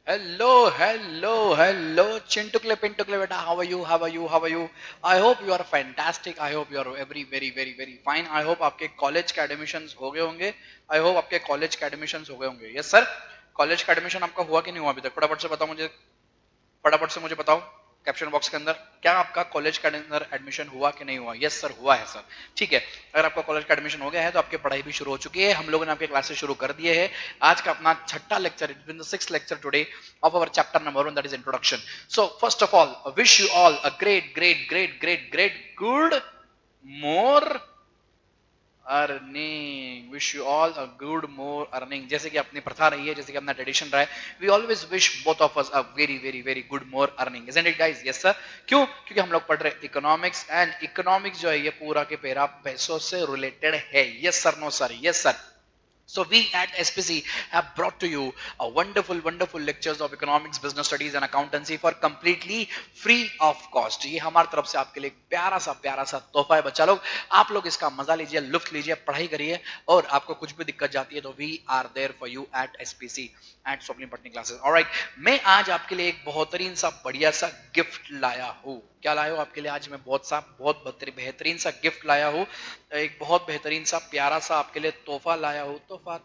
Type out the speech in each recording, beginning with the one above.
Hello, hello, hello, Chintukle, Pintukle, beta. How are you? How are you? How are you? I hope you are fantastic. I hope you are very fine. I hope आपके college के admissions हो गए होंगे. I hope आपके college के admissions हो गए होंगे. Yes sir. कॉलेज का एडमिशन आपका हुआ कि नहीं हुआ अभी तक? फटाफट से बताओ मुझे. फटाफट से मुझे बताओ कैप्शन बॉक्स के अंदर, क्या आपका कॉलेज के अंदर एडमिशन हुआ कि नहीं हुआ? यस सर, हुआ है सर. ठीक है, अगर आपका कॉलेज का एडमिशन हो गया है तो आपकी पढ़ाई भी शुरू हो चुकी है. हम लोगों ने आपके क्लासेस शुरू कर दिए हैं. आज का अपना छठा lecture, it been the sixth lecture today of our chapter number 1, that is introduction. So first of all wish you all a great great great great great good morning. Wish you all a good morning. जैसे कि अपनी प्रथा रही है, जैसे कि अपना tradition रहा है, we always wish both of us a very good morning. Isn't it guys? Yes sir. क्यों? क्योंकि हम लोग पढ़ रहे इकोनॉमिक्स, एंड इकोनॉमिक्स जो है ये पूरा के पूरा पैसों से रिलेटेड है. Yes sir, no sir, yes sir. So we at SPC have brought to you a wonderful lectures of economics, business studies and accountancy for completely free of cost. ये हमारी तरफ से आपके लिए प्यारा सा तोहफा है बच्चा लोग. आप लोग इसका मजा लीजिए, लुफ्त लीजिए, पढ़ाई करिए, और आपको कुछ भी दिक्कत जाती है तो we are there for you at SPC at Swapnil Patni classes. Alright, मैं आज आपके लिए एक बेहतरीन सा बढ़िया सा गिफ्ट लाया हूँ. क्या लाया हूँ आपके लिए? आज मैं बहुत बेहतरीन सा गिफ्ट लाया हूँ. एक बहुत बेहतरीन सा प्यारा सा आपके लिए तोहफा लाया हूँ. तोहफा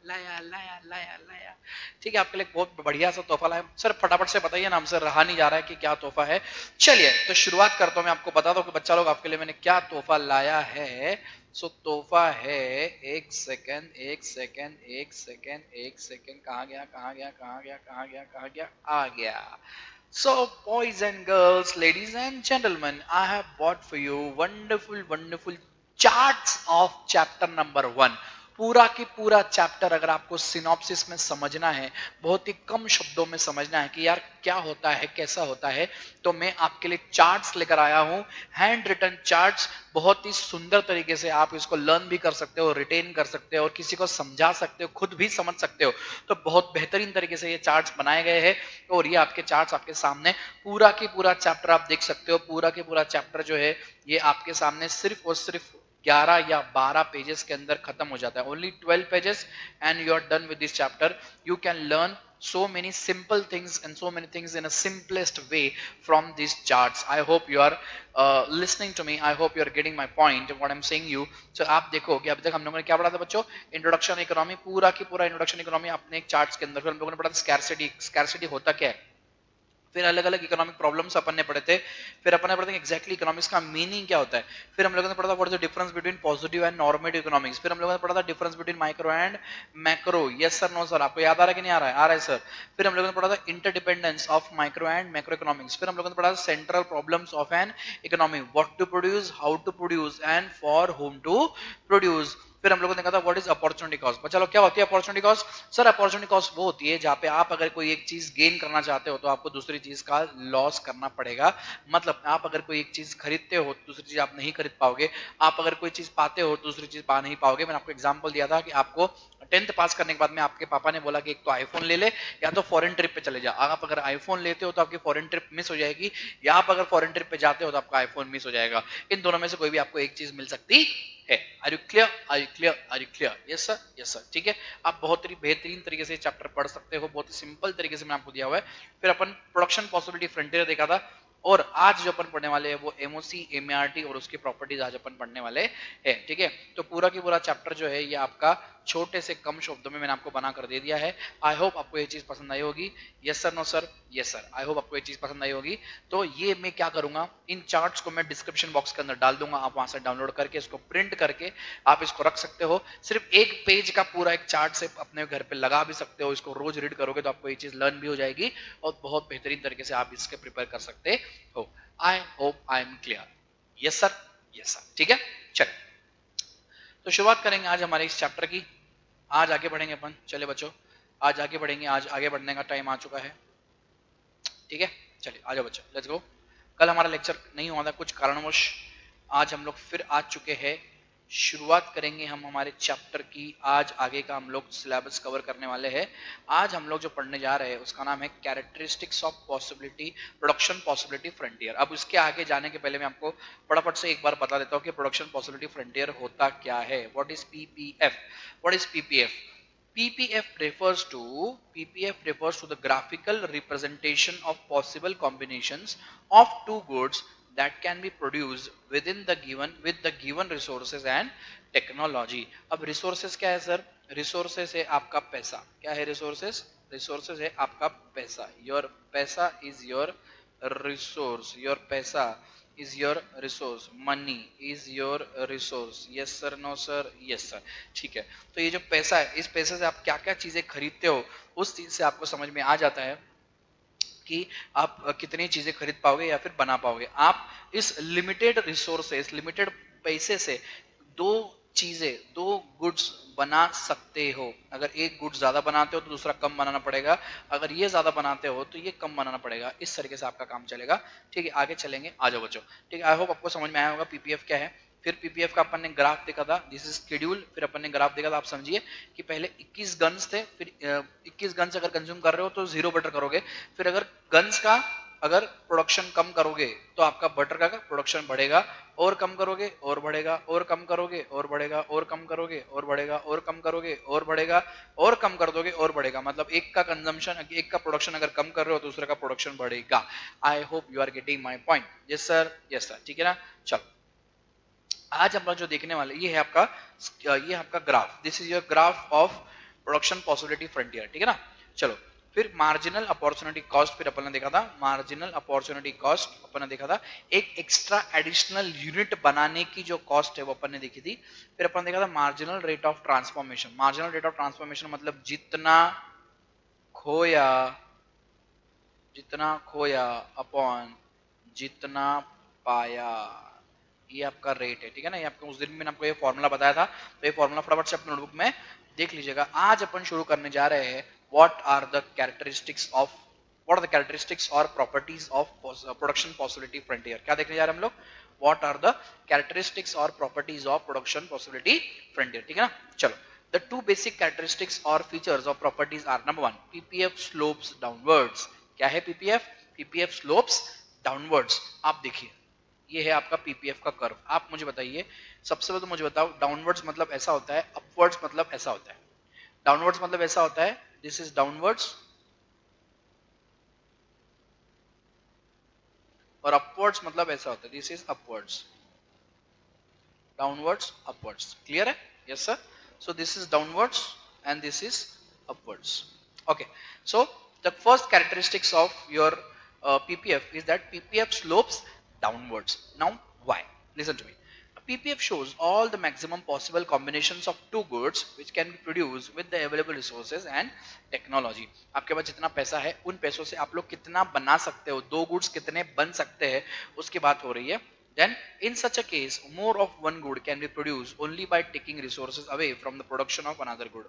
लाया लाया लाया लाया. ठीक है, आपके लिए बहुत बढ़िया सा तोहफा लाया. सर फटाफट से बताइए ना, हमसे रहा नहीं जा रहा है कि क्या तोहफा है. चलिए तो शुरुआत करता हूँ. मैं आपको बता दूं कि बच्चा लोग आपके लिए मैंने क्या तोहफा लाया है. सो तोहफा है, एक सेकेंड एक सेकेंड एक सेकेंड एक सेकेंड, कहाँ गया कहाँ गया कहाँ गया कहाँ गया कहाँ गया, आ गया. So, boys and girls, ladies and gentlemen, I have bought for you wonderful charts of chapter number 1. पूरा की पूरा चैप्टर अगर आपको सिनॉप्सिस में समझना है, बहुत ही कम शब्दों में समझना है कि यार क्या होता है, कैसा होता है, तो मैं आपके लिए चार्ट्स लेकर आया हूं. हैंड रिटन चार्ट्स, बहुत ही सुंदर तरीके से आप इसको लर्न भी कर सकते हो, रिटेन कर सकते हो, और किसी को समझा सकते हो, खुद भी समझ सकते हो. तो बहुत बेहतरीन तरीके से ये चार्ट्स बनाए गए हैं, और ये आपके चार्ट्स आपके सामने पूरा की पूरा चैप्टर आप देख सकते हो. पूरा की पूरा चैप्टर जो है ये आपके सामने सिर्फ और सिर्फ 11 या 12 पेजेस के अंदर खत्म हो जाता है. Only 12 pages and you are done with this chapter. You can learn so many simple things and so many things in a simplest way from these charts. I hope you are listening to me. I hope you are getting my point what I'm saying you. So आप देखो कि अभी तक हम लोगों ने क्या पढ़ा था बच्चों? इंट्रोडक्शन इकोनॉमी, पूरा की पूरा इंट्रोडक्शन इकोनॉमी अपने एक चार्ट्स के अंदर. फिर हम लोगों ने पढ़ा था स्कैरसिटी. स्कैरसिटी होता क्या है, फिर अलग अलग इकोनॉमिक प्रॉब्लम्स अपन ने पढ़े थे. फिर अपन ने पढ़ा था एग्जैक्टली इकोनॉमिक्स का मीनिंग क्या होता है. फिर हम लोगों ने पढ़ा था what is the difference between positive and normative economics. फिर हम लोगों ने पढ़ा था difference between micro and macro. Yes sir, no sir, आपको याद आ रहा है कि नहीं आ रहा है? आ रहा है सर. फिर हम लोगों ने पढ़ा था interdependence of micro and macro economics. फिर हम लोगों ने पढ़ा था central problems of an economy, what to produce, how to produce and for whom to produce. फिर हम लोगों ने कहा था व्हाट इज अपॉर्चुनिटी कॉस्ट. बच्चा लोग क्या होती है opportunity cost? Sir opportunity cost वो होती है जहां पे आप अगर कोई एक चीज गेन करना चाहते हो तो आपको दूसरी चीज का लॉस करना पड़ेगा. मतलब आप अगर कोई एक चीज खरीदते हो दूसरी चीज आप नहीं खरीद पाओगे. आप अगर कोई चीज पाते हो दूसरी चीज पा नहीं पाओगे. मैंने आपको एग्जांपल दिया था कि आपको 10th पास करने के बाद में आपके पापा ने बोला कि एक तो आईफोन ले ले या तो फॉरेन ट्रिप पे चले जा. आप अगर आईफोन लेते हो तो आपकी फॉरेन ट्रिप मिस हो जाएगी, या आप अगर फॉरेन ट्रिप पे जाते हो तो आपका आईफोन मिस हो जाएगा. इन दोनों में से कोई भी आपको एक चीज मिल सकती है. Are you clear? Are you clear? Are you clear? Yes sir, yes sir. ठीक है, आप बहुत ही बेहतरीन तरीके से चैप्टर पढ़ सकते हो. बहुत ही सिंपल तरीके से मैंने आपको दिया हुआ है. फिर अपन प्रोडक्शन पॉसिबिलिटी फ्रंटियर देखा था, और आज जो अपन पढ़ने वाले हैं वो एमओसी, एमआरटी और उसकी प्रॉपर्टीज आज अपन पढ़ने वाले हैं. ठीक है, तो पूरा की पूरा चैप्टर जो है ये आपका छोटे से कम शब्दों में मैंने आपको बना कर दे दिया है. आई होप आपको ये चीज पसंद आई होगी. Yes sir, no sir, yes sir, I hope आपको ये चीज पसंद आई होगी. तो ये मैं क्या करूंगा, इन चार्ट्स को मैं डिस्क्रिप्शन बॉक्स के अंदर डाल दूंगा. आप वहां से डाउनलोड करके इसको प्रिंट करके आप इसको रख सकते हो. सिर्फ एक पेज का पूरा एक चार्ट से अपने घर पे लगा भी सकते हो. इसको रोज रीड करोगे तो आपको ये चीज लर्न भी हो जाएगी, और बहुत बेहतरीन तरीके से आप इसके प्रिपेयर कर सकते हो. I hope I am clear. Yes sir, yes sir. ठीक है, चलिए तो शुरुआत करेंगे आज हमारे इस चैप्टर की. आज आगे बढ़ेंगे अपन. चले बच्चों, आज आगे बढ़ेंगे. आज आगे बढ़ने का टाइम आ चुका है. ठीक है, चलिए आ जाओ बच्चों, लेट्स गो. कल हमारा लेक्चर नहीं हुआ था कुछ कारणवश. आज हम लोग फिर आ चुके हैं. शुरुआत करेंगे हम हमारे चैप्टर की. आज आगे का हम लोग सिलेबस कवर करने वाले हैं. आज हम लोग जो पढ़ने जा रहे हैं उसका नाम है characteristics of possibility, production possibility frontier. अब उसके आगे जाने के पहले मैं आपको फटाफट से एक बार बता देता हूँ कि प्रोडक्शन पॉसिबिलिटी फ्रंटियर होता क्या है. What is PPF? What is PPF? PPF refers to the graphical representation of possible combinations of two goods that can be produced within the given with the given resources and technology. अब resources क्या है sir? Resources है आपका पैसा. क्या है resources? Resources है आपका पैसा. योर पैसा इज योर रिसोर्स. योर पैसा is your resource. Money is your resource. Yes sir, no sir, yes sir. ठीक है. तो ये जो पैसा है, इस पैसे से आप क्या क्या चीजें खरीदते हो, उस चीज से आपको समझ में आ जाता है कि आप कितनी चीजें खरीद पाओगे या फिर बना पाओगे. आप इस लिमिटेड रिसोर्सेस, लिमिटेड पैसे से दो चीजें, दो गुड्स बना सकते हो. अगर एक गुड्स ज्यादा बनाते हो तो दूसरा कम बनाना पड़ेगा. अगर ये ज्यादा बनाते हो तो ये कम बनाना पड़ेगा. इस तरीके से आपका काम चलेगा. ठीक है, आगे चलेंगे. आ जाओ बच्चों. ठीक है, आई होप आपको समझ में आया होगा पीपीएफ क्या है. फिर पीपीएफ का अपन ने ग्राफ देखा था, दिस इज शेड्यूल. फिर अपन ने ग्राफ देखा था. आप समझिए कि पहले 21 गन्स थे, फिर 21 गन्स अगर कंज्यूम कर रहे हो तो 0 बटर करोगे. फिर अगर गन्स का अगर प्रोडक्शन कम करोगे तो आपका बटर का प्रोडक्शन बढ़ेगा. और कम करोगे और बढ़ेगा, और कम करोगे और बढ़ेगा, और कम करोगे और बढ़ेगा, और कम करोगे और बढ़ेगा, और कम कर दोगे और बढ़ेगा. मतलब एक का कंजम्पशन, एक का प्रोडक्शन अगर कम कर रहे हो तो दूसरे का प्रोडक्शन बढ़ेगा. I hope you are getting my point. Yes sir, yes sir. ठीक है ना. चलो, आज हम लोग जो देखने वाले, ये है आपका graph. This is your graph of production possibility frontier. ठीक है ना. चलो, फिर मार्जिनल अपॉर्चुनिटी कॉस्ट फिर अपन ने देखा था. मार्जिनल अपॉर्चुनिटी कॉस्ट अपन ने देखा था. एक एक्स्ट्रा एडिशनल यूनिट बनाने की जो कॉस्ट है वो अपन ने देखी थी. फिर अपन ने देखा था marginal rate of transformation. Marginal rate of transformation मतलब जितना खोया अपॉन जितना पाया, ये आपका रेट है. ठीक है ना. ये आपको उस दिन मैंने आपको ये फॉर्मूला बताया था, तो ये फॉर्मूला फटाफट से अपने नोटबुक में देख लीजिएगा. आज अपन शुरू करने जा रहे हैं what are the characteristics or properties of production possibility frontier. क्या देखने जा रहे हैं हम लोग? what are the characteristics or properties of production possibility frontier. ठीक है ना. चलो, the two basic characteristics or features of properties are number 1, PPF slopes downwards. क्या है PPF? PPF slopes downwards. आप देखिए, ये है आपका पीपीएफ का कर्व. आप मुझे बताइए, सबसे पहले तो मुझे बताओ, डाउनवर्ड्स मतलब ऐसा होता है, अपवर्ड्स मतलब ऐसा होता है. डाउनवर्ड्स मतलब ऐसा होता है, दिस इज डाउनवर्ड्स, और अपवर्ड्स मतलब ऐसा होता है, this is upwards. Downwards, upwards. Clear है? Yes sir. So this is downwards and this is upwards. Okay, so the first characteristics of your PPF is that PPF slopes downwards. Now, why? Listen to me. PPF shows all the maximum possible combinations of two goods which can be produced with the available resources and technology. आपके पास जितना पैसा है, उन पैसों से आप लोग कितना बना सकते हो, दो गुड्स कितने बन सकते हैं, उसकी बात हो रही है. Then, in such a case, more of one good can be produced only by taking resources away from the production of another good.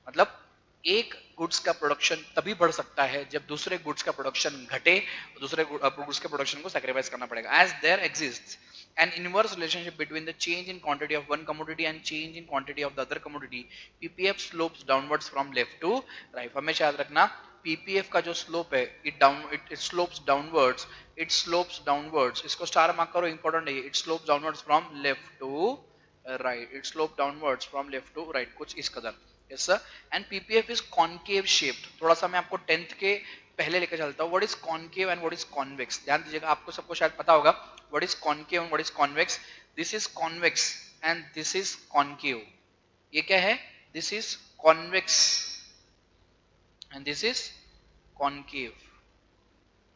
मतलब एक गुड्स का प्रोडक्शन तभी बढ़ सकता है जब दूसरे गुड्स का प्रोडक्शन घटे, दूसरे गुड्स के प्रोडक्शन को सैक्रिफाइस करना पड़ेगा. As there exists an inverse relationship between the change in quantity of one commodity and change in quantity of the other commodity, PPF slopes downwards from left to right. हमेशा याद रखना, PPF का जो slope है, it slopes downwards. इसको star mark करो, important है. It slopes downwards from left to right. It slopes downwards from left to right. कुछ इस कदर. Yes sir. And PPF is concave shaped. थोड़ा सा मैं आपको 10th के पहले लेकर चलता हूँ. What is concave and what is convex? ध्यान दीजिएगा, आपको सबको शायद पता होगा what is concave and what is convex. This is convex and this is concave. ये क्या है? This is convex and this is concave.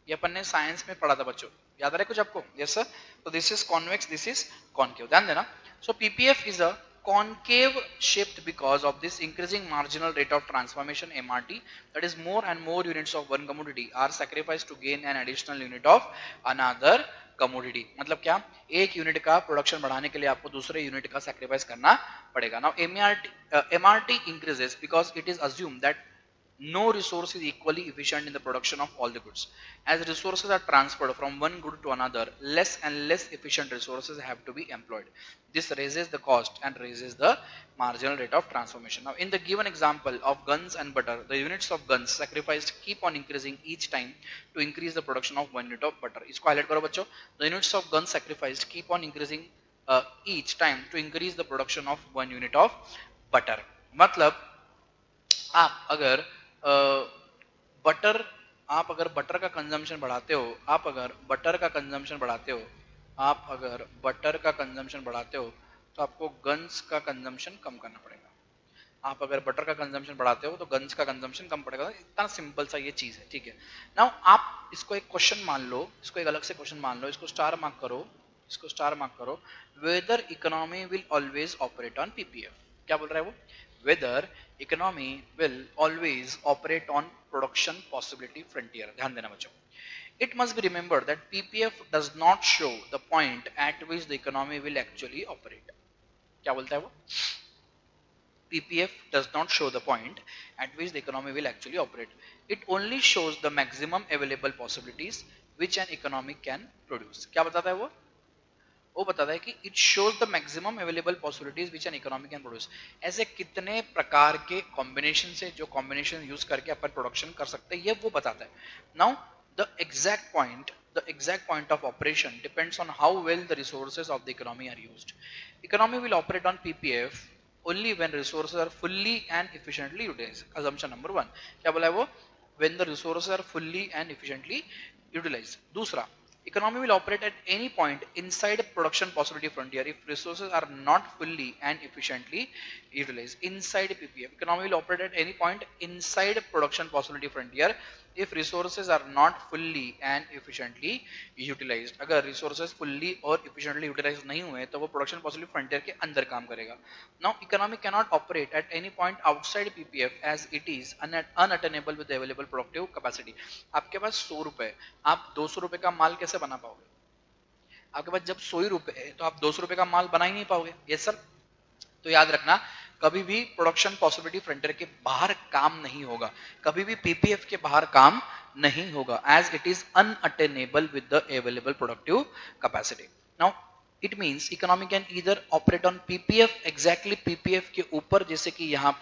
ये अपन ने साइंस में पढ़ा था बच्चों, याद रहे कुछ आपको? Yes sir. So this is convex, this is concave. ध्यान देना. So PPF is a concave shaped because of this increasing marginal rate of transformation MRT, that is more and more units of one commodity are sacrificed to gain an additional unit of another commodity. मतलब क्या? एक unit का production बढ़ाने के लिए आपको दूसरे unit का सैक्रिफाइस करना पड़ेगा. Now MRT increases because it is assumed that no resource is equally efficient in the production of all the goods. As resources are transferred from one good to another, less and less efficient resources have to be employed. This raises the cost and raises the marginal rate of transformation. Now, in the given example of guns and butter, the units of guns sacrificed keep on increasing each time to increase the production of one unit of butter. इसको highlight करो बच्चों. The units of guns sacrificed keep on increasing each time to increase the production of one unit of butter. मतलब आप अगर butter आप अगर butter का consumption बढ़ाते हो आप अगर बटर का कंजम्पशन बढ़ाते हो आप अगर बटर का कंजम्पशन बढ़ाते हो तो आपको गन्स का कंजम्पशन कम करना पड़ेगा। आप अगर बटर का कंजम्पशन बढ़ाते हो तो गन्स का कंजम्पशन कम पड़ेगा। इतना सिंपल सा ये चीज है, ठीक है। नाउ आप इसको एक क्वेश्चन मान लो, इसको एक अलग से क्वेश्चन मान लो, इसको स्टार मार्क करो, इसको स्टार मार्क करो। Whether economy will always operate on PPF. क्या बोल रहा है वो? Whether economy will always operate on production possibility frontier. ध्यान देना बच्चों, it must be remembered that PPF does not show the point at which the economy will actually operate। क्या बोलता है वो? PPF does not show the point at which the economy will actually operate. It only shows the maximum available possibilities which an economy can produce। क्या बताता है वो बताता है कि it shows the maximum available possibilities which an economy can produce. ऐसे कितने प्रकार के कॉम्बिनेशन से जो कॉम्बिनेशन यूज करके अपन प्रोडक्शन कर सकते हैं ये वो बताता है। Now the exact point of operation depends on how well the resources of the economy are used. Economy will operate on PPF only when resources are fully and efficiently utilized। assumption number 1 क्या बोला है वो? when the resources are fully and efficiently utilized। दूसरा, economy will operate at any point inside production possibility frontier if resources are not fully and efficiently utilized। inside PPF economy will operate at any point inside production possibility frontier if resources are not fully and efficiently utilized। अगर resources fully और efficiently utilized नहीं हुए तो वो production possibility frontier के अंदर काम करेगा। Now economy cannot operate at any point outside PPF as it is unattainable with the available productive capacity। आपके पास 100 रुपए, आप 200 रुपए का माल कैसे बना पाओगे? आपके पास जब 100 ही रुपए है तो आप 200 रुपए का माल बना ही नहीं पाओगे। Yes sir. तो याद रखना, कभी भी प्रोडक्शन पॉसिबिलिटी फ्रंटियर के बाहर काम नहीं होगा, कभी भी पीपीएफ के बाहर काम नहीं होगा, as it is unattainable with the available productive capacity. Now it means economy can either operate on PPF, exactly PPF के ऊपर, जैसे कि यहाँ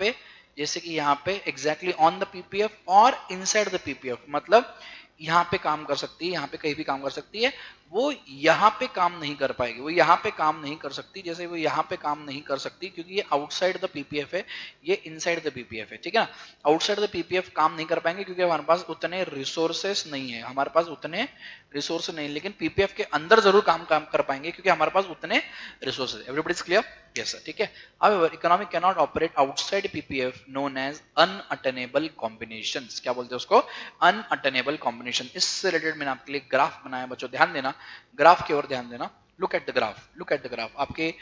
पे एग्जैक्टली ऑन द पीपीएफ और इनसाइड द पीपीएफ। मतलब यहाँ पे काम कर सकती है, यहाँ पे कहीं भी काम कर सकती है, वो यहाँ पे काम नहीं कर पाएगी, वो यहाँ पे काम नहीं कर सकती, जैसे वो यहाँ पे काम नहीं कर सकती क्योंकि ये आउटसाइड द पीपीएफ है, ये इनसाइड द पीपीएफ है, ठीक है ना। आउटसाइड द पीपीएफ काम नहीं कर पाएंगे क्योंकि हमारे पास उतने रिसोर्सेस नहीं है, हमारे पास उतने रिसोर्स नहीं, लेकिन पीपीएफ के अंदर जरूर काम कर पाएंगे क्योंकि हमारे पास उतने resources. Everybody is clear? Yes sir, ठीक है। However, economy cannot operate outside PPF known as unattainable combinations। क्या बोलते हैं उसको? unattainable combination। इससे रिलेटेड मैंने आपके लिए ग्राफ बनाया बच्चों, ध्यान देना, ग्राफ की ओर ध्यान देना। Look at the graph, look at the graph. आपके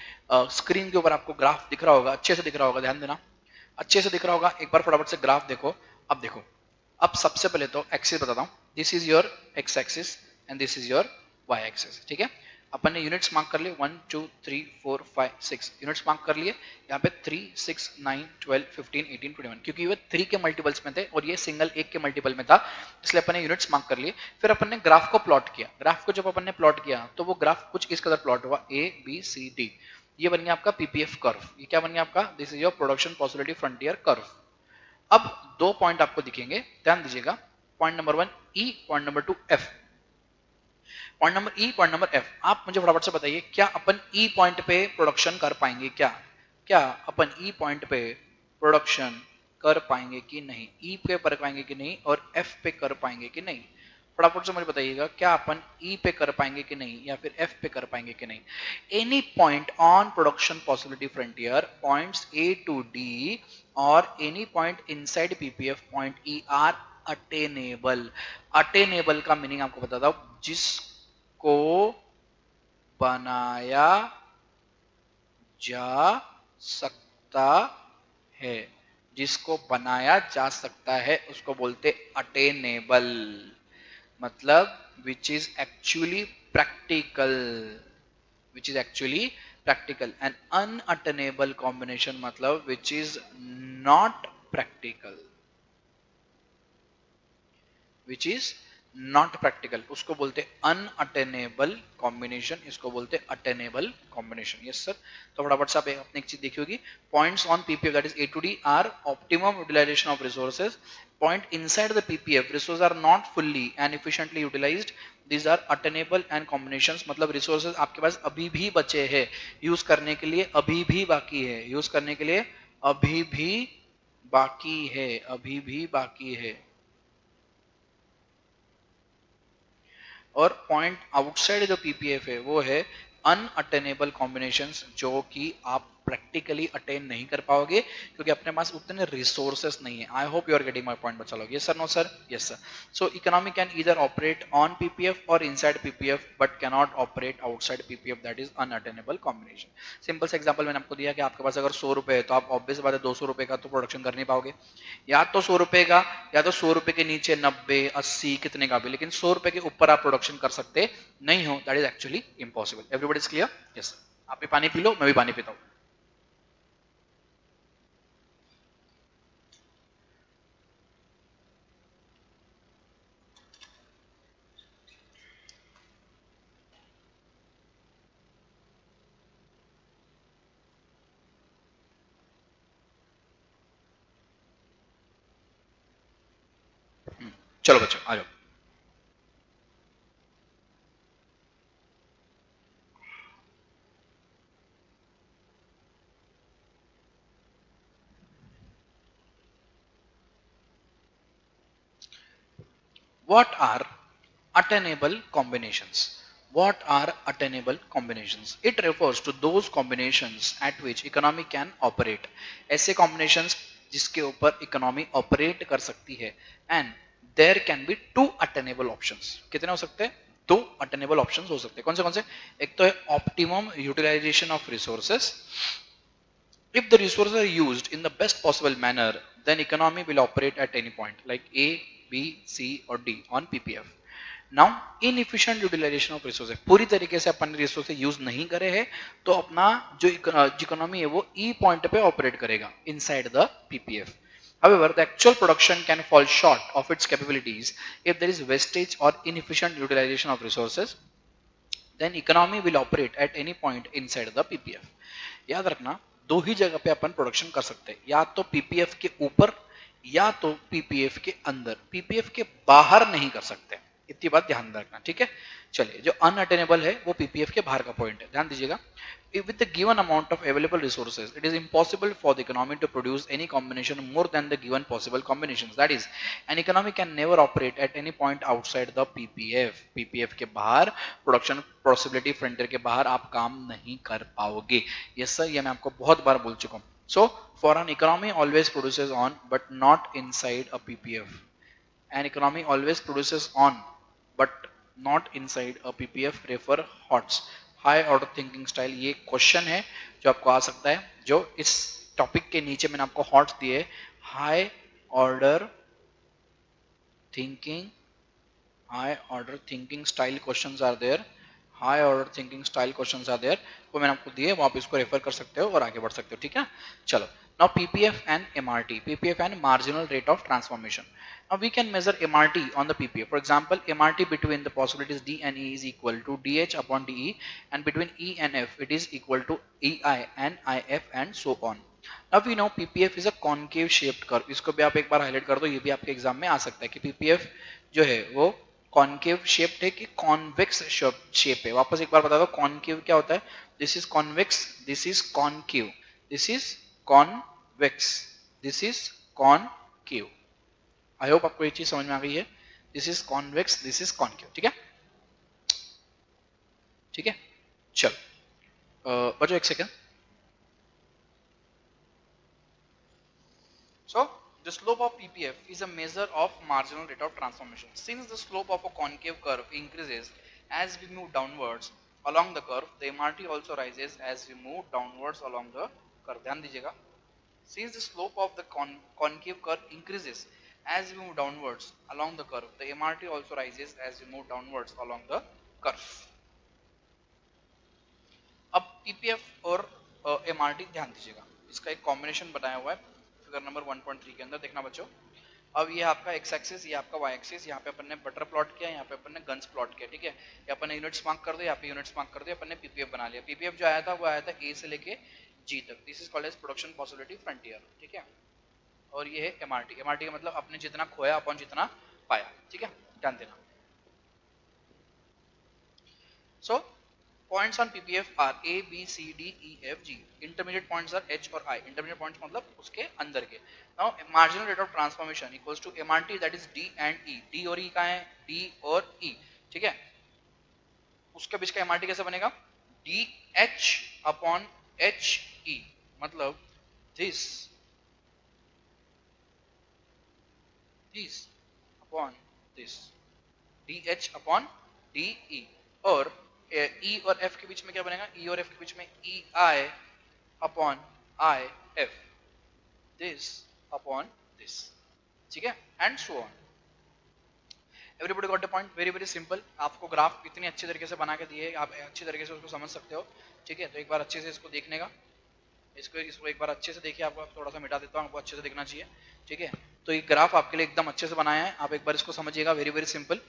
स्क्रीन के ऊपर आपको ग्राफ दिख रहा होगा, अच्छे से दिख रहा होगा, ध्यान देना, अच्छे से दिख रहा होगा। एक बार फटाफट से ग्राफ देखो। अब देखो, अब सबसे पहले तो एक्सिस बताता हूँ। This is your X axis and this is your Y axis, ठीक है। अपन ने यूनिट्स मार्क कर लिए, 1 2 3 4 5 6 यूनिट्स मार्क कर लिए। यहाँ पे 3 6 9 12 15 18 21, क्योंकि ये 3 के मल्टीपल्स में थे और ये सिंगल 1 के मल्टीपल में था, इसलिए अपन ने यूनिट्स मार्क कर लिए। फिर अपन ने ग्राफ को प्लॉट किया। ग्राफ को जब अपन ने प्लॉट किया तो वो ग्राफ कुछ इस कदर प्लॉट हुआ, ए बी सी डी। ये बन गया आपका पीपीएफ कर्व। ये क्या बन गया आपका? This is your production possibility frontier curve. अब 2 पॉइंट आपको दिखेंगे, ध्यान दीजिएगा। Point number 1 E, point number 2 F. Point number E, point number F. आप मुझे फटाफट से बताइए, क्या अपन ई पॉइंट पे प्रोडक्शन कर पाएंगे? क्या अपन ई पॉइंट पे प्रोडक्शन कर पाएंगे कि नहीं? ई पे कर पाएंगे कि नहीं और एफ पे कर पाएंगे कि नहीं? फटाफट से मुझे बताइएगा, क्या अपन ई पे कर पाएंगे कि नहीं या फिर एफ पे कर पाएंगे कि नहीं? Any point on production possibility frontier, points A to D और any point inside PPF point E are attainable. Attainable का मीनिंग आपको बताता हूं, जिसको बनाया जा सकता है, जिसको बनाया जा सकता है उसको बोलते अटेनेबल। मतलब which is actually practical, which is actually practical. An unattainable combination मतलब which is not practical, which is not practical, उसको बोलते अनअटेनेबल कॉम्बिनेशन, इसको बोलते अटेनेबल कॉम्बिनेशन। Yes sir. तो फटाफट से आप अपने एक चीज देखी होगी, points on PPF that is A to D are optimum utilisation of resources. Point inside the PPF resources are not fully and efficiently utilised, these are attainable and combinations. मतलब रिसोर्सेज आपके पास अभी भी बचे हैं यूज करने के लिए, अभी भी बाकी है यूज करने के लिए, अभी भी बाकी है, अभी भी बाकी है। और पॉइंट आउटसाइड जो पीपीएफ है वो है अनअटेनेबल कॉम्बिनेशंस, जो कि आप प्रैक्टिकली अटेन नहीं कर पाओगे क्योंकि अपने पास उतने रिसोर्सेस नहीं है। I hope you are getting my point बच्चा लोग। Yes sir, no sir? Yes sir. So economy can either operate on PPF और inside PPF but can not operate outside PPF, that is unattainable combination. Simple से example मैंने आपको दिया कि आपके पास अगर 100 रुपए है तो आप ऑब्वियस बात है 200 रुपए का तो प्रोडक्शन कर नहीं पाओगे, या तो 100 रुपए का या तो 100 रुपए के नीचे 90 80 कितने का भी, लेकिन 100 रुपए के ऊपर आप प्रोडक्शन कर सकते नहीं हो। That is actually impossible. Everybody is clear? Yes. आप भी पानी पी लो, मैं भी पानी पीता हूँ। चलो बच्चों आ जाओ। What are attainable combinations? What are attainable combinations? It refers to those combinations at which economy can operate. ऐसे combinations जिसके ऊपर economy operate कर सकती है, and there can be two attainable options. कितने हो सकते हैं? दो attainable options हो सकते हैं। कौन से? एक तो है optimum utilization of resources. If the resources are used in the best possible manner, then economy will operate at any point like A, B, C or D on PPF. Now inefficient utilization of resources, पूरी तरीके से अपन resources use नहीं करे हैं तो अपना जो economy है वो E पॉइंट पे ऑपरेट करेगा inside the PPF. However, the actual production can fall short of its capabilities if there is wastage or inefficient utilization of resources. Then economy will operate at any point inside the PPF. याद रखना, दो ही जगह पे अपन production कर सकते हैं, या तो पीपीएफ के ऊपर या तो पीपीएफ के अंदर। पीपीएफ के बाहर नहीं कर सकते, इतनी बात ध्यान रखना, ठीक है? चलिए, जो अनअटेनेबल है वो पीपीएफ के बाहर का पॉइंट है, ध्यान दीजिएगा। With the given amount of available resources, it is impossible for the economy to produce any combination more than the given possible combinations. That is, an economy can never operate at any point outside the PPF. PPF के बाहर, production possibility frontier के बाहर आप काम नहीं कर पाओगे। Yes sir, ये मैं आपको बहुत बार बोल चुका हूँ। So, for an economy always produces on, but not inside a PPF. An economy always produces on, but not inside a PPF. Refer HOTS, high order thinking style. ये क्वेश्चन है जो आपको आ सकता है, जो इस टॉपिक के नीचे मैंने आपको हॉट्स दिए। High order thinking, high order thinking style questions are there, high order thinking style questions are there, वो मैंने आपको दिए, वो आप इसको रेफर कर सकते हो और आगे बढ़ सकते हो, ठीक है? चलो, now PPF and MRT, PPF and marginal rate of transformation. Now we can measure MRT on the PPF. For example, MRT between the possibilities D and E is equal to DH upon DE, and between E and F it is equal to EI and IF and so on. Now we know PPF is a concave shaped curve. इसको भी आप एक बार highlight कर दो, ये भी आपके exam में आ सकता है कि PPF जो है वो कॉन्केव शेप्ड है कि कॉन्वेक्स शेप है। वापस एक बार बता दो, कॉन्केव क्या होता है? This is convex, this is concave, this is convex, this is concave. I hope आपको ये चीज समझ में आ गई है। This is convex, this is concave, ठीक है? ठीक है, चलो बचो एक second. So, the slope of PPF is a measure of marginal rate of transformation. Since the slope of a concave curve increases as we move downwards along the curve, the MRT also rises as we move downwards along the curve. ध्यान दीजिएगा, since the slope of the concave curve increases as we move downwards along the curve, the MRT also rises as we move downwards along the curve. अब PPF और MRT ध्यान दीजिएगा, इसका एक combination बनाया हुआ है फिगर नंबर 1.3 के अंदर। देखना बच्चों, अब ये आपका एक्स एक्सिस, ये आपका वाई एक्सिस, यहाँ पे अपन ने बटर प्लॉट किया, यहाँ पे अपन ने गन्स प्लॉट किया, ठीक है? ये अपन ने यूनिट्स मार्क कर दो, यहाँ पे यूनिट्स मार्क कर दो, अपन ने पीपीएफ बना लिया। पीपीएफ जो आया था वो आया था ए से लेके जी तक। This is called as production possibility frontier, ठीक है? और ये है एमआरटी। एमआरटी का मतलब अपने जितना खोया अपन जितना पाया, ठीक है? ध्यान देना। सो Points on PPF are A, B, C, D, E, F, G. Intermediate points are H और I. Intermediate points मतलब उसके अंदर के. Now marginal rate of transformation equals to MRT, that is D and E. D और E कहाँ है? D और E. ठीक है? उसके बीच का MRT कैसे बनेगा? DH upon HE. मतलब this upon this. DH upon DE. और E और F के बीच में क्या बनेगा? E और F के बीच में EI upon IF. This upon this. ठीक है? And so on. Everybody got the point? Very very simple. आपको ग्राफ इतनी अच्छी तरीके से बना के दिए, आप अच्छी तरीके से उसको समझ सकते हो. ठीक है? तो एक बार अच्छे से इसको देखने का, इसको एक बार अच्छे से देखिए. आपको थोड़ा सा मिटा देता हूँ, आपको अच्छे से देखना चाहिए. ठीक है? तो ये ग्राफ आपके लिए एकदम अच्छे से बनाया है. आप एक बार इसको समझिएगा. Very very simple.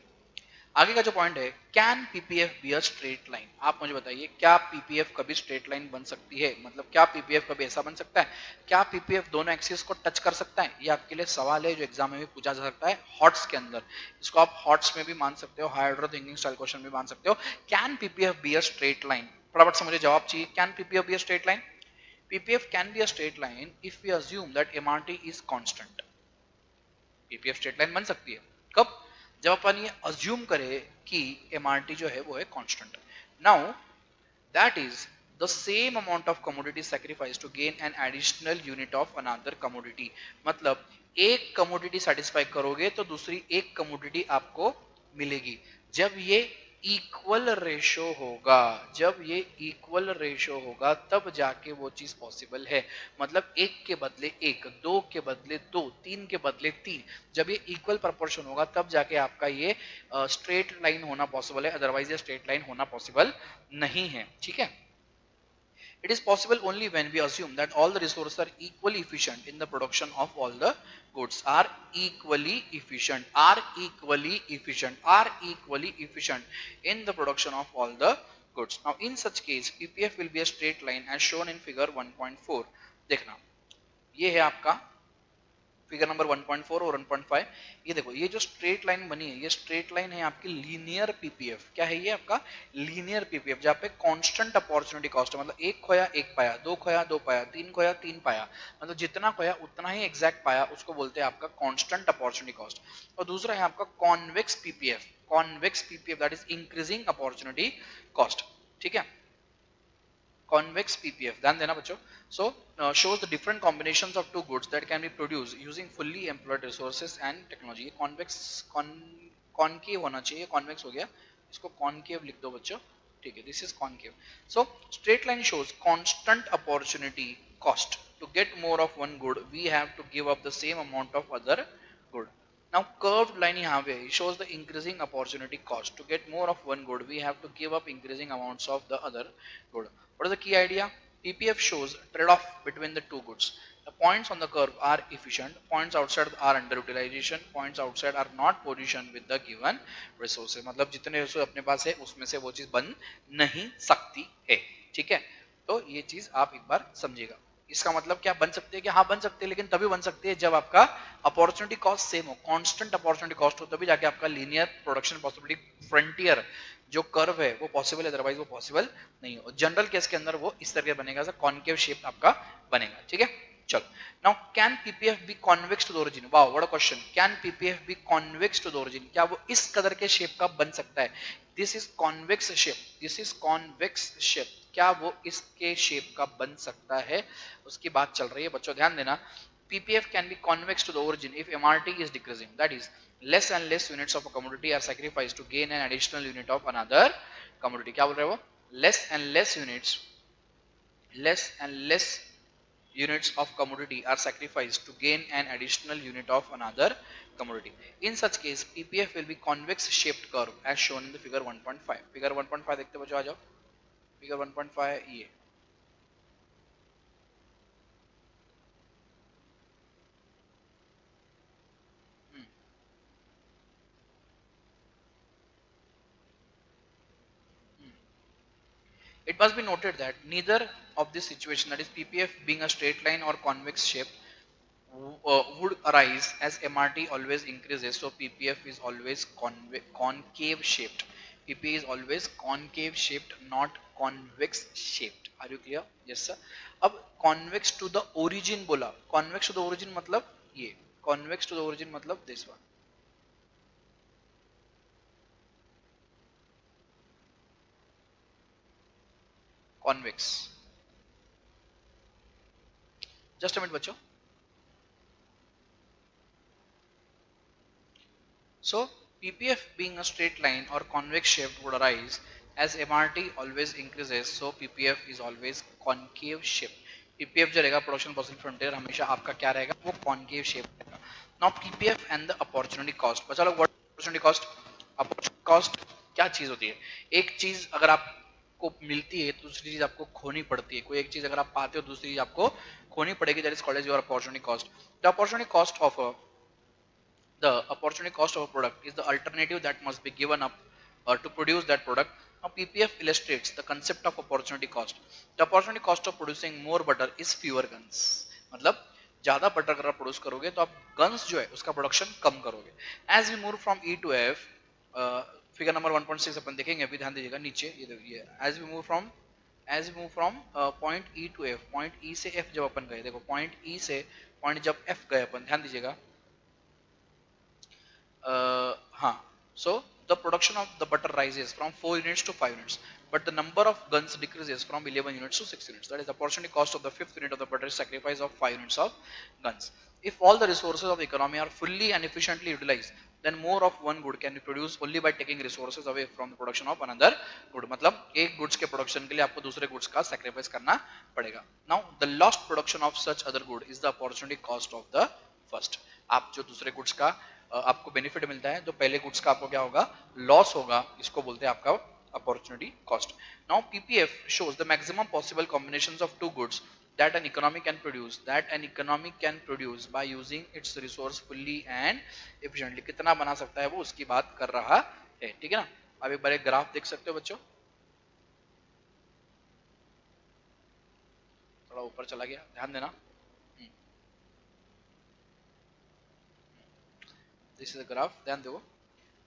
आगे का जो पॉइंट है, can PPF be a straight line. आप मुझे बताइए, क्या पीपीएफ कभी स्ट्रेट लाइन बन सकती है? मतलब क्या पीपीएफ कभी ऐसा बन सकता है? क्या पीपीएफ दोनों एक्सिस को टच कर सकता है? ये आपके लिए सवाल है जो एग्जाम में भी पूछा जा सकता है हॉट्स के अंदर. इसको आप हॉट्स में भी मान सकते हो, high order thinking style question भी मान सकते हो. Can PPF be a straight line? फटाफट से मुझे जवाब चाहिए. Can PPF be a straight line? PPF can be a straight line if we assume that MRT is constant. PPF straight line बन सकती है कब? जब अपन ये अज्यूम करें कि एमआरटी जो है वो है constant. Now that is the same amount of commodity sacrifice to gain an additional unit of another commodity. मतलब एक कमोडिटी सेटिस्फाई करोगे तो दूसरी एक कमोडिटी आपको मिलेगी. जब ये इक्वल रेशो होगा, जब ये इक्वल रेशो होगा तब जाके वो चीज पॉसिबल है. मतलब एक के बदले एक, दो के बदले दो, तीन के बदले तीन. जब ये इक्वल प्रोपोर्शन होगा तब जाके आपका ये स्ट्रेट लाइन होना पॉसिबल है. अदरवाइज ये स्ट्रेट लाइन होना पॉसिबल नहीं है. ठीक है? It is possible only when we assume that all the resources are equally efficient in the production of all the goods. Are equally efficient, are equally efficient, are equally efficient in the production of all the goods. Now in such case, PPF will be a straight line as shown in figure 1.4. देखना, ये है आपका figure number 1.4 और 1.5. ये देखो, ये जो straight line बनी है, ये स्ट्रेट लाइन है आपकी लीनियर पीपीएफ. क्या है ये आपका? लीनियर पीपीएफ, जहाँ पे कांस्टेंट अपॉर्चुनिटी कॉस्ट है. मतलब एक खोया एक पाया, दो खोया दो पाया, तीन खोया तीन पाया. मतलब जितना खोया उतना ही एग्जैक्ट पाया, उसको बोलते हैं आपका कांस्टेंट अपॉर्चुनिटी कॉस्ट. और दूसरा है आपका convex PPF. Convex PPF that is increasing opportunity cost. ठीक है? convex PPF. ध्यान देना बच्चों. So shows the different combinations of two goods that can be produced using fully employed resources and technology. convex concave होना चाहिए, convex हो गया, इसको concave लिख दो बच्चों. ठीक है? This is concave. So straight line shows constant opportunity cost. To get more of one good, we have to give up the same amount of other good. Now curved line यहाँ पे shows the increasing opportunity cost. To get more of one good, we have to give up increasing amounts of the other good. What is the key idea? PPF shows trade-off between the two goods. The points on the curve are efficient. Points outside are underutilization. Points outside are not positioned with the given resources. मतलब जितने resources अपने पास है उसमें से वो चीज बन नहीं सकती है. ठीक है? तो ये चीज आप एक बार समझिएगा. इसका मतलब क्या बन सकते हैं? कि हाँ बन सकते हैं, लेकिन तभी बन सकते हैं जब आपका अपॉर्चुनिटी कॉस्ट सेम हो, कांस्टेंट अपॉर्चुनिटी कॉस्ट हो, तभी जाके आपका लीनियर प्रोडक्शन पॉसिबिलिटी फ्रंटियर जो कर्व है वो पॉसिबल है. अदरवाइज वो पॉसिबल नहीं हो. जनरल केस के अंदर वो इस तरह बनेगा, कॉनकेव शेप आपका बनेगा. ठीक है? चलो. Now can PPF be convex to the origin? Wow what a question. Can PPF be convex to the origin? क्या वो इस कदर के शेप का बन सकता है? This is convex shape, this is convex shape. क्या वो इसके शेप का बन सकता है? उसकी बात चल रही है बच्चों, ध्यान देना. PPF can be convex to the origin if MRT is decreasing. That is, less and less units of a commodity are sacrificed to gain an additional unit of another commodity. क्या बोल रहे हो? Less and less units of commodity are sacrificed to gain an additional unit of another commodity. In such case, PPF will be convex shaped curve as shown in the figure 1.5. Figure 1.5 देखते बच्चों, आ जाओ. Figure 1.5 ये. It must be noted that neither of this situation, that is PPF being a straight line or convex shape, would arise as MRT always increases. So PPF is always concave shaped. PPF is always concave shaped, not convex shaped. Are you clear? Yes sir. अब convex to the origin बोला, convex to the origin मतलब ये, convex to the origin मतलब this one, convex. Just a minute बच्चों। So PPF being a straight line or convex shaped would arise as MRT always increases, so PPF is always concave shape. PPF जो रहेगा production possible frontier हमेशा आपका क्या रहेगा, वो concave shape रहेगा। Now PPF and the opportunity cost. बचा लोग what opportunity cost? Opportunity cost क्या चीज होती है? एक चीज अगर आपको मिलती है तो दूसरी चीज आपको खोनी पड़ती है, कोई एक चीज अगर आप पाते हो दूसरी चीज आपको खोनी पड़ेगी, that is called as your opportunity cost. The opportunity cost of the opportunity cost of a product is the alternative that must be given up to produce that product. Now PPF illustrates the concept of opportunity cost. The opportunity cost of producing more butter is fewer guns. मतलब ज्यादा butter अगर आप produce करोगे तो आप guns जो है उसका प्रोडक्शन कम करोगे। As we move from E to F, figure number 1.6 अपन देखेंगे, अभी ध्यान दीजिएगा नीचे ये देखिए, as we move from point E to F, point E से एफ जब अपन गए, देखो पॉइंट ई से पॉइंट जब एफ गए अपन, ध्यान दीजिएगा। हाँ, so the production of the butter rises from 4 units to 5 units, but the number of guns decreases from 11 units to 6 units. That is the opportunity cost of the fifth unit of the butter is sacrifice of 5 units of guns. If all the resources of the economy are fully and efficiently utilized, then more of one good can be produced only by taking resources away from the production of another good. मतलब एक goods के production के लिए आपको दूसरे goods का sacrifice करना पड़ेगा. Now the lost production of such other good is the opportunity cost of the first. आप जो दूसरे goods का आपको बेनिफिट मिलता है, तो पहले गुड्स का आपको क्या होगा, लॉस होगा, इसको बोलते हैं आपका opportunity cost. Now PPF shows the maximum possible combinations of two goods that an economy can produce by using its resource fully and efficiently। कितना बना सकता है वो उसकी बात कर रहा है, ठीक है ना। अब एक बार एक ग्राफ देख सकते हो बच्चों, थोड़ा ऊपर चला गया, ध्यान देना। दिस इज ग्राफ, ध्यान दो,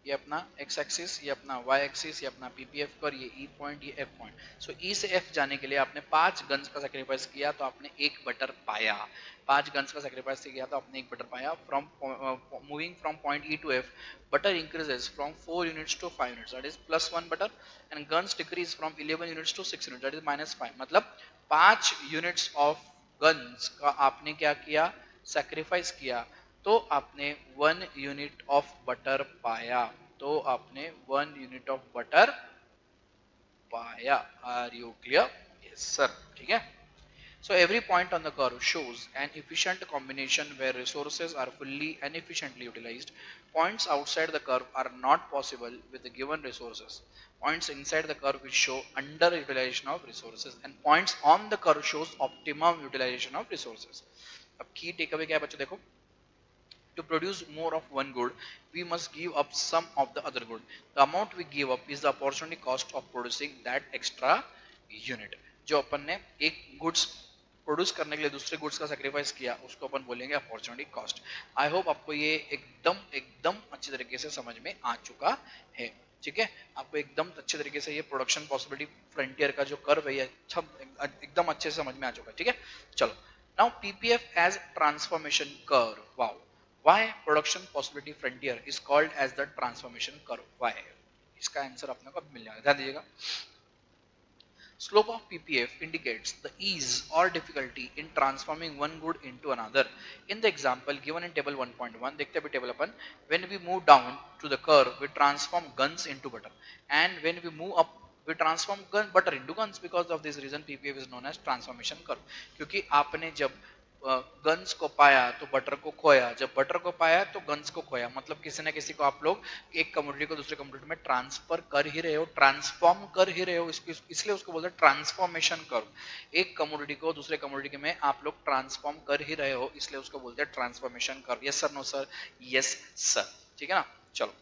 ये अपना x एक्सिस, ये अपना y एक्सिस, ये अपना पीपीएफ पर, ये E पॉइंट, ये F पॉइंट। सो E से F जाने के लिए आपने 5 गन्स का सैक्रिफाइस किया तो आपने एक बटर पाया। 5 गन्स का सैक्रिफाइस किया तो आपने एक बटर पाया। From moving from point E to F, butter increases from 4 units to 5 units, that is +1 butter, and guns decrease from 11 units to 6 units, that is -5। मतलब 5 यूनिट्स ऑफ गन्स का आपने क्या किया, सैक्रिफाइस किया, तो आपने 1 यूनिट ऑफ बटर पाया, तो आपने 1 यूनिट ऑफ बटर पाया। Are you clear? Yes sir, ठीक है। So every point on the curve shows an efficient combination where resources are fully and efficiently utilized. Points outside the curve are not possible with the given resources. Points inside the curve will show underutilization of resources, and points on the curve shows optimum utilization of resources. अब key takeaway क्या है बच्चों, देखो, to produce more of one good, we must give up some of the other good. The amount we give up is the opportunity cost of producing that extra unit. जो अपन ने एक goods produce करने के लिए दूसरे goods का sacrifice किया, उसको अपन बोलेंगे अपॉर्चुनिटी कॉस्ट। आई होप आपको ये एकदम एकदम अच्छी तरीके से समझ में आ चुका है, ठीक है। आपको एकदम अच्छे तरीके से ये प्रोडक्शन पॉसिबिलिटी फ्रंटियर का जो कर्व है ये अच्छा एकदम अच्छे से समझ में आ चुका है, ठीक है। चलो, now PPF as transformation curve. Wow, why production possibility frontier is called as the transformation curve? Why? इसका आंसर अपने को मिल जाएगा, ध्यान दीजिएगा। Slope of PPF indicates the ease or difficulty in transforming one good into another. In the example given in table 1.1, देखते हैं table upon, when we move down to the curve, we transform guns into butter, and when we move up, we transform butter into guns. Because of this reason, PPF is known as transformation curve. क्योंकि आपने जब guns को पाया तो butter को खोया, जब butter को पाया तो गन्स को खोया, मतलब किसी न किसी को आप लोग एक कमोडिटी को दूसरे कमोडिटी में ट्रांसफर कर ही रहे हो, ट्रांसफॉर्म कर ही रहे हो, इसलिए उसको बोलते हैं ट्रांसफॉर्मेशन कर्व। एक कमोडिटी को दूसरे कमोडिटी में आप लोग ट्रांसफॉर्म कर ही रहे हो, इसलिए उसको बोलते हैं transformation curve. Yes sir, no sir? Yes sir, ठीक है ना। चलो,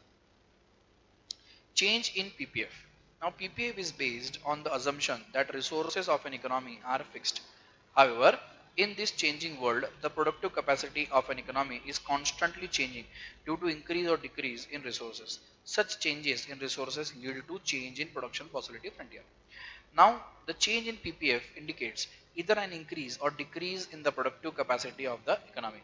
change in PPF. Now PPF is based on the assumption that resources of an economy are fixed. However, in this changing world, the productive capacity of an economy is constantly changing due to increase or decrease in resources. Such changes in resources lead to change in production possibility frontier. Now the change in ppf indicates either an increase or decrease in the productive capacity of the economy.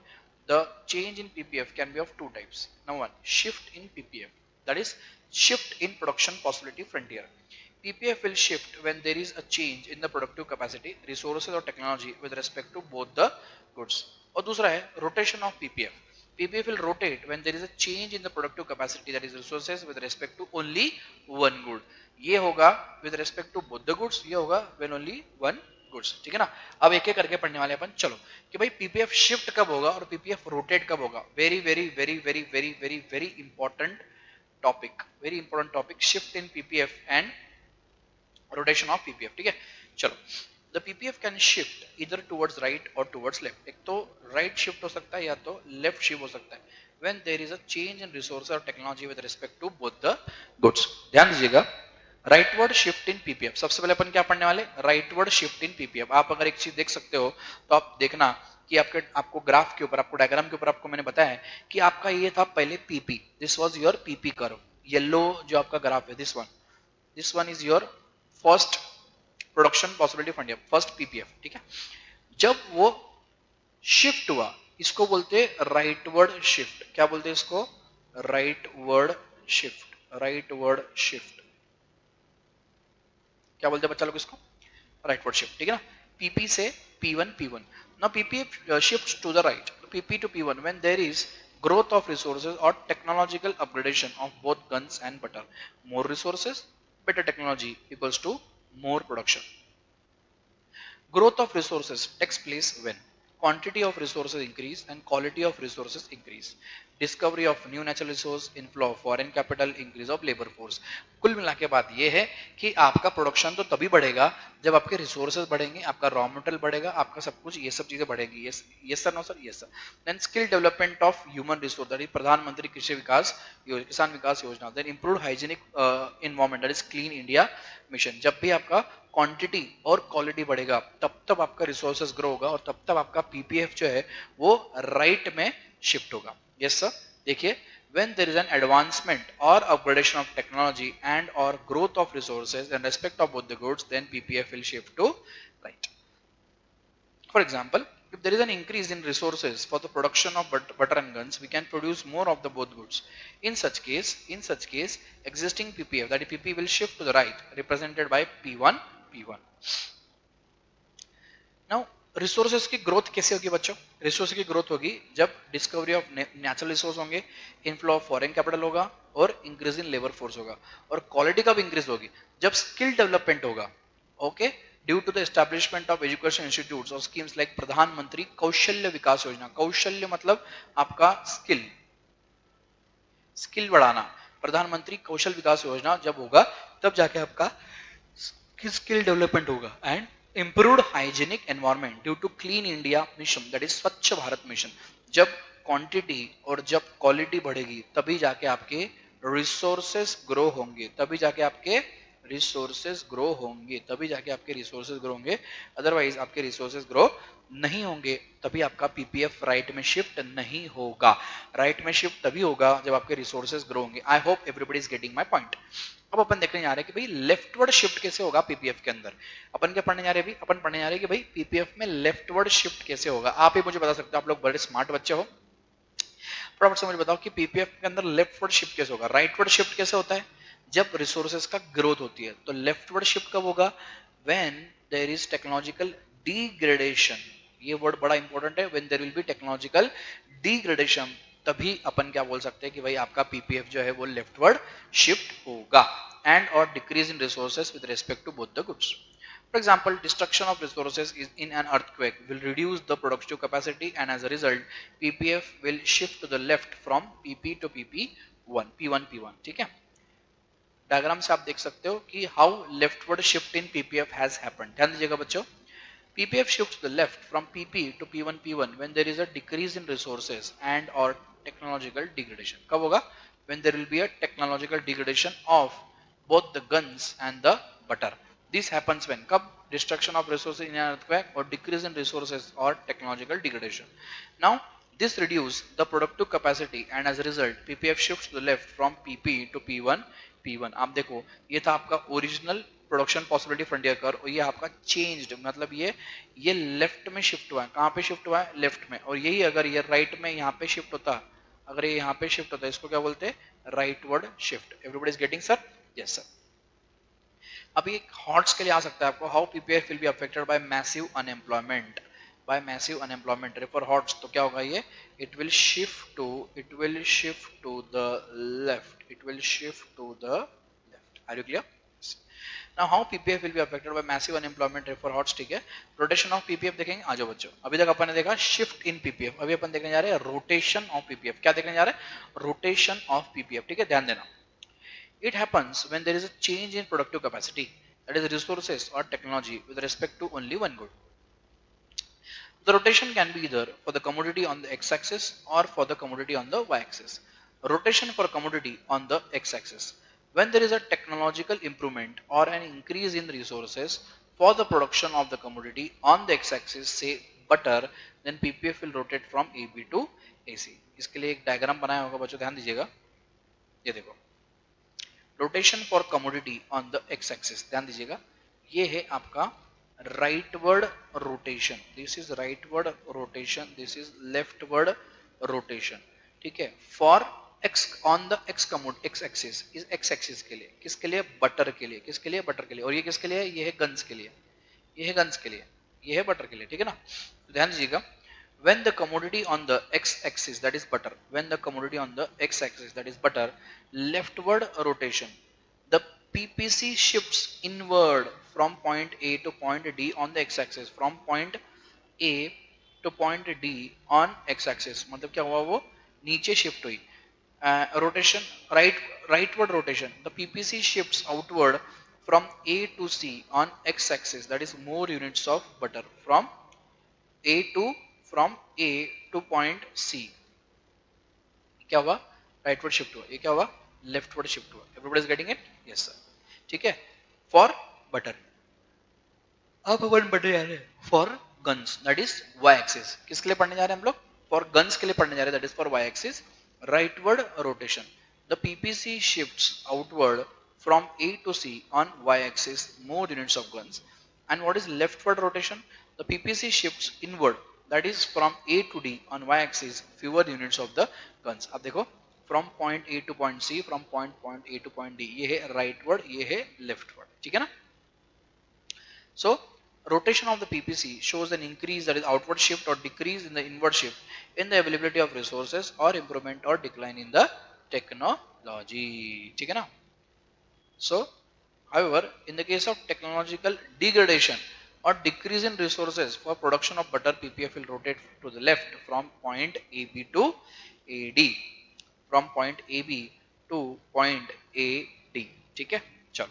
The change in ppf can be of two types. Number one, shift in ppf, that is shift in production possibility frontier. ppf will shift when there is a change in the productive capacity, resources or technology with respect to both the goods. और दूसरा है rotation of ppf. ppf will rotate when there is a change in the productive capacity, that is resources, with respect to only one good. ये होगा with respect to both the goods, ये होगा when only one goods. ठीक है ना? अब एक एक करके पढ़ने वाले अपन. चलो कि भाई पीपीएफ शिफ्ट कब होगा और पीपीएफ रोटेट कब होगा. Very very very very very very very important topic, very important topic, shift in PPF and rotation of PPF. ठीक है, चलो. द पीपीएफ कैन शिफ्ट इधर टुवर्ड्स राइट और टुवर्ड्स लेफ्ट. एक तो राइट शिफ्ट हो सकता है या तो लेफ्ट शिफ्ट हो सकता है when there is a change in resource और technology with respect to both the goods. ध्यान दीजिएगा, राइटवर्ड शिफ्ट इन पीपीएफ. सबसे पहले अपन क्या पढ़ने वाले, राइटवर्ड शिफ्ट इन पीपीएफ. आप अगर एक चीज देख सकते हो तो आप देखना कि आपको ग्राफ के ऊपर, आपको डायग्राम के ऊपर आपको मैंने बताया है कि आपका ये था पहले PP, this was your PP curve. Yellow जो आपका ग्राफ है, this one is your first production possibility fund, first PPF. ठीक है, जब वो शिफ्ट हुआ इसको बोलते हैं राइटवर्ड शिफ्ट. क्या बोलते हैं इसको, राइटवर्ड शिफ्ट. राइटवर्ड शिफ्ट क्या बोलते हैं बच्चा लोग इसको, राइटवर्ड शिफ्ट. ठीक है ना, पीपी से P1. Now PP shifts to the right, PP to P1 when there is growth of resources or technological upgradation of both guns and butter. More resources, better technology equals to more production. Growth of resources takes place when quantity of resources increase and quality of resources increase. Discovery of new natural resource, inflow of foreign capital, increase of labor force. कुल मिला के बात यह है कि आपका production तो तभी बढ़ेगा जब आपके रिसोर्सेज बढ़ेंगे, आपका रॉ मटेरियल बढ़ेगा, आपका सब कुछ, ये सब चीजें बढ़ेगी. Yes sir, no sir, yes sir. Then skill development of human resource, that is Pradhan Mantri Krishi Vikas Kisan Vikas Yojana. Then improved hygienic environment, that is clean India mission. जब भी आपका क्वांटिटी और क्वालिटी बढ़ेगा तब तब आपका रिसोर्सेज ग्रो होगा और तब तब आपका पीपीएफ जो है वो राइट में शिफ्ट होगा. यस सर, देखिए, when there is an advancement or upgradation of technology and or growth of resources in respect of both the goods, then PPF will shift to right. For example, if there is an increase in resources for the production of butter and guns, we can produce more of the both goods. In such case, existing PPF, that is PP, will shift to the right, represented by P1. Now, resources की growth कैसे होगी बच्चों, resource की growth होगी जब discovery of natural resource होंगे, inflow of foreign capital होगा और इंक्रीज इन लेबर फोर्स होगा. और क्वालिटी कब इंक्रीज होगी, जब स्किल डेवलपमेंट होगा. Okay, due to the establishment of education institutes और स्कीम्स लाइक प्रधानमंत्री कौशल्य विकास योजना. कौशल्य मतलब आपका स्किल बढ़ाना. प्रधानमंत्री कौशल विकास योजना जब होगा तब जाके आपका स्किल डेवलपमेंट होगा. And improved hygienic environment due to clean India mission, that is स्वच्छ भारत मिशन. जब क्वांटिटी और जब क्वालिटी बढ़ेगी तभी जाके आपके रिसोर्सेस ग्रो होंगे, तभी जाके आपके रिसोर्सेस ग्रो होंगे, अदरवाइज आपके रिसोर्सेस ग्रो नहीं होंगे, तभी आपका पीपीएफ राइट में शिफ्ट नहीं होगा. राइट में शिफ्ट तभी होगा जब आपके रिसोर्सेस ग्रो होंगे. I hope everybody is getting my point. अब अपन देखने जा रहे हैं कि भाई लेफ्टवर्ड शिफ्ट कैसे होगा पीपीएफ के अंदर. अपन क्या पढ़ने जा रहे हैं, अपन पढ़ने जा रहे हैं कि भाई पीपीएफ में लेफ्टवर्ड शिफ्ट कैसे होगा. आप ही मुझे बता सकते हो, आप लोग बड़े स्मार्ट बच्चे हो, फटाफट से मुझे बताओ कि पीपीएफ के अंदर लेफ्टवर्ड शिफ्ट कैसे होगा. राइटवर्ड शिफ्ट कैसे होता है, जब रिसोर्सेज का ग्रोथ होती है. तो लेफ्टवर्ड शिफ्ट कब होगा, when there is technological degradation. ये वर्ड बड़ा इंपॉर्टेंट है, when there will be technological degradation, तभी अपन क्या बोल सकते हैं कि भाई आपका पीपीएफ जो है वो लेफ्टवर्ड शिफ्ट होगा. एंड और decrease in resources with respect to both the goods. For example, destruction of resources is in an earthquake will reduce the productive capacity and as a result PPF will shift to the left from PP to PP1, P1. ठीक है, diagram से आप देख सकते हो कि how leftward shift in PPF has happened. ध्यान दीजिएगा बच्चों, PPF shifts to the left from PP to P1 when there is a decrease in resources and or technological degradation. कब होगा, when there will be a technological degradation of both the guns and the butter. This happens when kab destruction of resources in an earthquake or decrease in resources or technological degradation. Now this reduce the productive capacity and as a result PPF shifts to the left from PP to P1. आप देखो, ये था आपका original production possibility frontier curve, और ये आपका changed, मतलब ये लेफ्ट में शिफ्ट हुआ है। कहाँ पे शिफ्ट हुआ है? लेफ्ट में। और यही अगर ये राइट में यहाँ पे शिफ्ट होता, अगर ये यहाँ पे शिफ्ट होता, इसको क्या बोलते हैं? Rightward shift. Everybody is getting sir? Yes sir. अब ये हॉट्स के लिए आ सकता है आपको, how PPF will be affected by massive unemployment, by massive unemployment. Refer HOTS तो क्या होगा ये? It will shift to the left, it will shift to the left. Are you clear? Now how PPF will be affected by massive unemployment, refer HOTS, ठीक है। Rotation of PPF देखेंगे, आ जाओ बच्चों। अभी तक अपन ने देखा शिफ्ट इन पीपीएफ, अभी अपन देखने जा रहे हैं रोटेशन ऑफ पीपीएफ। क्या देखने जा रहे हैं? रोटेशन ऑफ पीपीएफ, ठीक है, ध्यान देना। It happens when there is a change in productive capacity, that is resources or technology, with respect to only one good. The rotation can be either for the commodity on the x-axis or for the commodity on the y-axis. Rotation for commodity on the x-axis. When there is a technological improvement or an increase in resources for the production of the commodity on the x-axis, say butter, then PPF will rotate from AB to AC. इसके लिए एक diagram बनाया होगा बच्चों, ध्यान दीजिएगा। ये देखो, rotation for commodity on the x axis, ध्यान दीजिएगा, ये है आपका rightward rotation, this is rightward rotation, this is leftward rotation, ठीक है। For x on the x commode x axis, इस एक्स एक्सिस के लिए, किसके लिए? बटर के लिए। किसके लिए? बटर के लिए। और ये किसके लिए? ये है गन्स के लिए, ये है गन्स के लिए, ये है बटर के लिए, ठीक है ना। तो ध्यान दीजिएगा, when the commodity on the x-axis, that is butter, when the commodity on the x-axis, that is butter, leftward rotation, the PPC shifts inward from point A to point D on the x-axis, from point A to point D on x-axis, मतलब क्या हुआ? वो नीचे shift हुई। Rotation, rightward rotation, the PPC shifts outward from A to C on x-axis, that is more units of butter from A to point C। क्या हुआ? Rightward shift हुआ। ये क्या हुआ? लेफ्टवर्ड शिफ्ट हुआ। Everybody is getting it? Yes sir, ठीक है। For butter, अब अपन पढ़ने जा रहे हैं for guns, that is Y axis. किसके लिए पढ़ने जा रहे हैं हम लोग? फॉर गन्स के लिए पढ़ने जा रहे हैं, that is for Y axis. Rightward rotation, the PPC shifts outward from A to C on y-axis more units of guns. And what is leftward rotation? The PPC shifts inward, that is from A to D on y-axis fewer units of the guns. अब देखो, from point A to point C, from point A to point D, ये है rightward, ये है leftward, ठीक है ना। So rotation of the PPC shows an increase, that is outward shift, or decrease in the inward shift in the availability of resources, or improvement or decline in the technology, ठीक है ना। So, however, in the case of technological degradation or decrease in resources for production of butter, PPF will rotate to the left from point AB to AD, from point AB to point AD, ठीक है। चलो,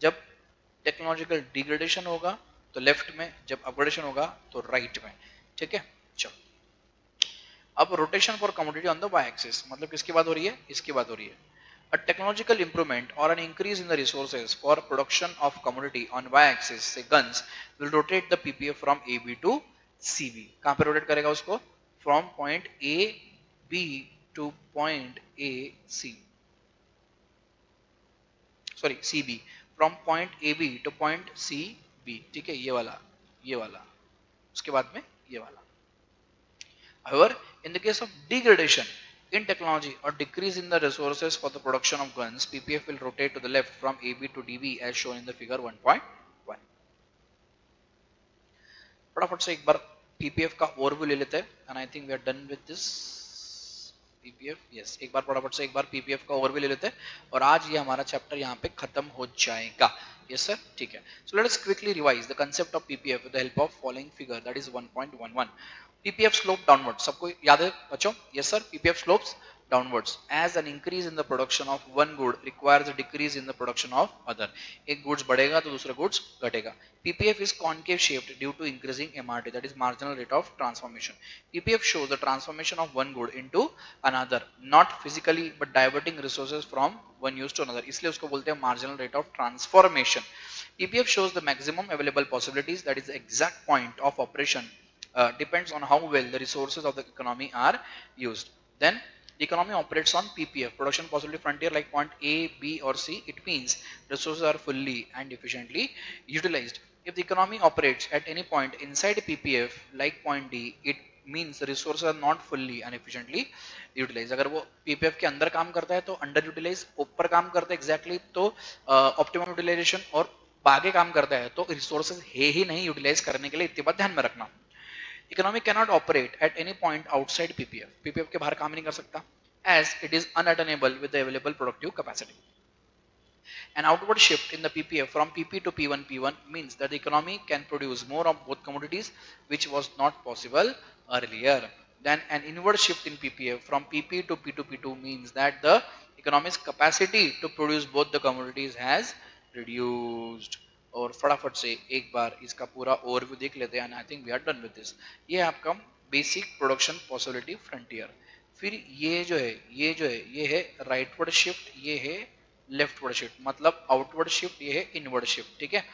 जब technological degradation होगा तो left में, जब upgradation होगा तो राइट में, ठीक है। चलो, अब rotation for commodity on the Y axis, मतलब किसकी बात हो रही है? इसकी बात हो रही है। A technological improvement or an increase in the resources for production of commodity on y-axis, say guns, will rotate the PPF from AB to CB. कहाँ पे रोटेट करेगा उसको? From point AB to point AC. Sorry, CB. From point AB to point CB. ठीक है, ये वाला, उसके बाद में ये वाला। However, in the case of degradation in technology or decrease in the resources for the production of guns, PPF will rotate to the left from AB to DB as shown in the figure 1.1. फटाफट से एक बार PPF का overview ले लेते हैं, and I think we are done with this PPF. Yes, एक बार फटाफट से एक बार PPF का ओवरव्यू ले लेते हैं और आज ये हमारा चैप्टर यहाँ पे खत्म हो जाएगा। Yes sir, ठीक है। So let us quickly revise the concept of PPF with the help of following figure, that is 1.11. PPF slope downwards, सबको याद है बच्चों? Yes sir, PPF slopes downwards as an increase in the production of one good requires a decrease in the production of other. एक goods बढ़ेगा तो दूसरा goods घटेगा। PPF is concave shaped due to increasing MRT, that is marginal rate of transformation. PPF shows the transformation of one good into another, not physically but diverting resources from one use to another, इसलिए उसको बोलते हैं marginal rate of transformation. PPF shows the maximum available possibilities, that is the exact point of operation depends on how well the resources of the economy are used. Then The economy operates on PPF, production possibility frontier, like point A, B or C. It means resources are fully and efficiently utilized. If the economy operates at any point inside PPF like point D, it means resources are not fully and efficiently utilized. अगर वो PPF के अंदर काम करता है तो under utilise, ऊपर काम करता है एग्जैक्टली तो ऑप्टिमम यूटिलाइजेशन, और आगे काम करता है तो रिसोर्सेज है ही नहीं यूटिलाइज करने के लिए, इतनी बात ध्यान में रखना. Economy cannot operate at any point outside PPF. PPF के बाहर काम नहीं कर सकता, as it is unattainable with the available productive capacity. An outward shift in the PPF from PP to P1 means that the economy can produce more of both commodities, which was not possible earlier. Then an inward shift in PPF from PP to P2 means that the economy's capacity to produce both the commodities has reduced. और फटाफट से एक बार इसका पूरा overview देख लेते हैं, and I think we are done with this. ये आपका बेसिक प्रोडक्शन पॉसिबिलिटी फ्रंटियर. फिर ये है राइटवर्ड शिफ्ट, ये है लेफ्टवर्ड शिफ्ट, मतलब आउटवर्ड शिफ्ट, ये है इनवर्ड शिफ्ट. ठीक है,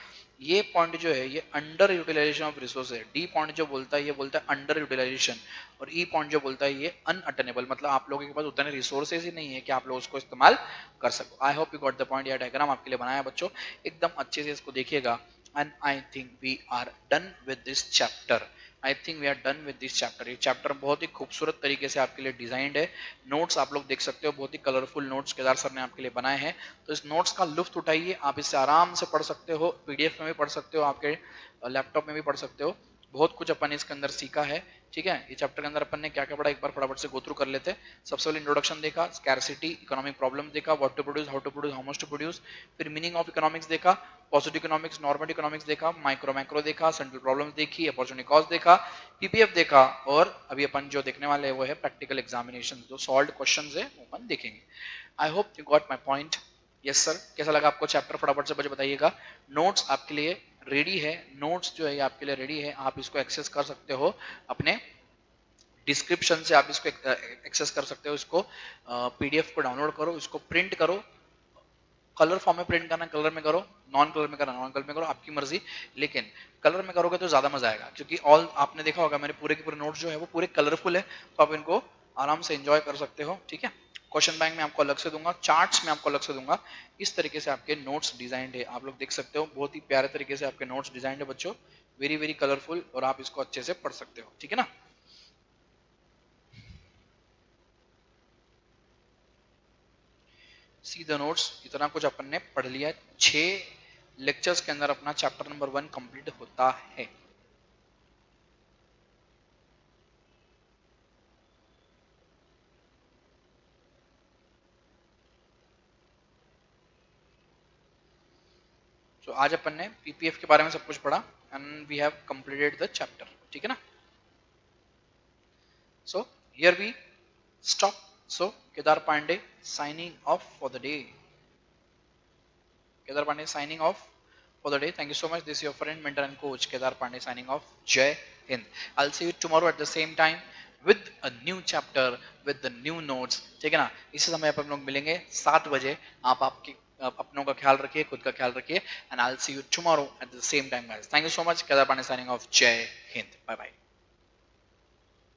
ये पॉइंट जो है ये अंडर यूटिलाइजेशन ऑफ रिसोर्स है. डी पॉइंट जो बोलता है ये बोलता है अंडर यूटिलाइजेशन, और ई पॉइंट जो बोलता है ये अनअटेनेबल, मतलब आप लोगों के पास उतने रिसोर्सेज ही नहीं है कि आप लोग उसको इस्तेमाल कर सको. I hope you got the point. यह डायग्राम आपके लिए बनाया बच्चों, एकदम अच्छे से इसको देखिएगा. And I think we are done with this chapter. I think we are done with this chapter. ये चैप्टर बहुत ही खूबसूरत तरीके से आपके लिए डिजाइंड है. नोट्स आप लोग देख सकते हो, बहुत ही कलरफुल नोट्स केदार सर ने आपके लिए बनाए हैं. तो इस नोट्स का लुफ्त उठाइए, आप इससे आराम से पढ़ सकते हो, पीडीएफ में भी पढ़ सकते हो, आपके लैपटॉप में भी पढ़ सकते हो. बहुत कुछ अपन ने इसके अंदर सीखा है. ठीक है, ये चैप्टर के अंदर अपन ने क्या क्या पढ़ा, एक बार फटाफट से गो थ्रू कर लेते हैं. सबसे पहले इंट्रोडक्शन देखा, स्कैरसिटी, इकोनॉमिक प्रॉब्लम देखा, what to produce, how to produce, how much to produce. फिर मीनिंग ऑफ इकोनॉमिक्स देखा, पॉजिटिव इकोनॉमिक्स, नॉर्मल इकोनॉमिक्स देखा, माइक्रो मैक्रो देखा, सेंट्रल प्रॉब्लम्स देखी, अपॉर्चुनिटी कॉस्ट देखा, पीपीएफ देखा, और अभी अपन जो देखने वाले हैं वो है प्रैक्टिकल एग्जामिनेशन, जो सॉल्व्ड क्वेश्चंस है वो अपन देखेंगे. आई hope you got my point. Yes sir, कैसा लगा आपको चैप्टर, फटाफट से मुझे बताइएगा. नोट्स आपके लिए रेडी है, नोट्स जो है आपके लिए रेडी है, आप इसको एक्सेस कर सकते हो अपने डिस्क्रिप्शन से, आप इसको एक्सेस कर सकते हो. इसको पीडीएफ को डाउनलोड करो, इसको प्रिंट करो, कलर फॉर्म में प्रिंट करना कलर में करो, नॉन कलर में करना नॉन कलर में करो, आपकी मर्जी. लेकिन कलर में करोगे तो ज्यादा मजा आएगा, क्योंकि ऑल आपने देखा होगा मेरे पूरे के पूरे नोट्स जो है वो पूरे कलरफुल है, तो आप इनको आराम से एंजॉय कर सकते हो. ठीक है, क्वेश्चन बैंक में आपको अलग से दूंगा, चार्ट्स में आपको अलग से दूंगा. इस तरीके से आपके नोट्स डिजाइंड है, आप लोग देख सकते हो, बहुत ही प्यारे तरीके से आपके नोट्स डिजाइंड है बच्चों, वेरी वेरी कलरफुल, और आप इसको अच्छे से पढ़ सकते हो. ठीक है ना. सी द नोट्स, इतना कुछ अपन ने पढ़ लिया. 6 लेक्चर्स के अंदर अपना चैप्टर नंबर 1 कंप्लीट होता है. तो आज अपन ने पीपीएफ के बारे में सब कुछ पढ़ा, and we have completed the chapter. ठीक है ना. So here we stop. So Kedar Pandey signing off for the day. Kedar Pandey signing off for the day. Thank you so much. This is your friend, mentor and coach Kedar Pandey signing off. Jai Hind. I'll see you tomorrow at the same time with a new chapter with the new notes. ठीक है ना. इसी समय अपन लोग मिलेंगे 7 बजे. आप आपके अपनों का ख्याल रखिए, खुद का ख्याल रखिए, and I'll see you tomorrow at the same time guys. Thank you so much. Kedar Pandey signing off. Jai Hind. Bye bye.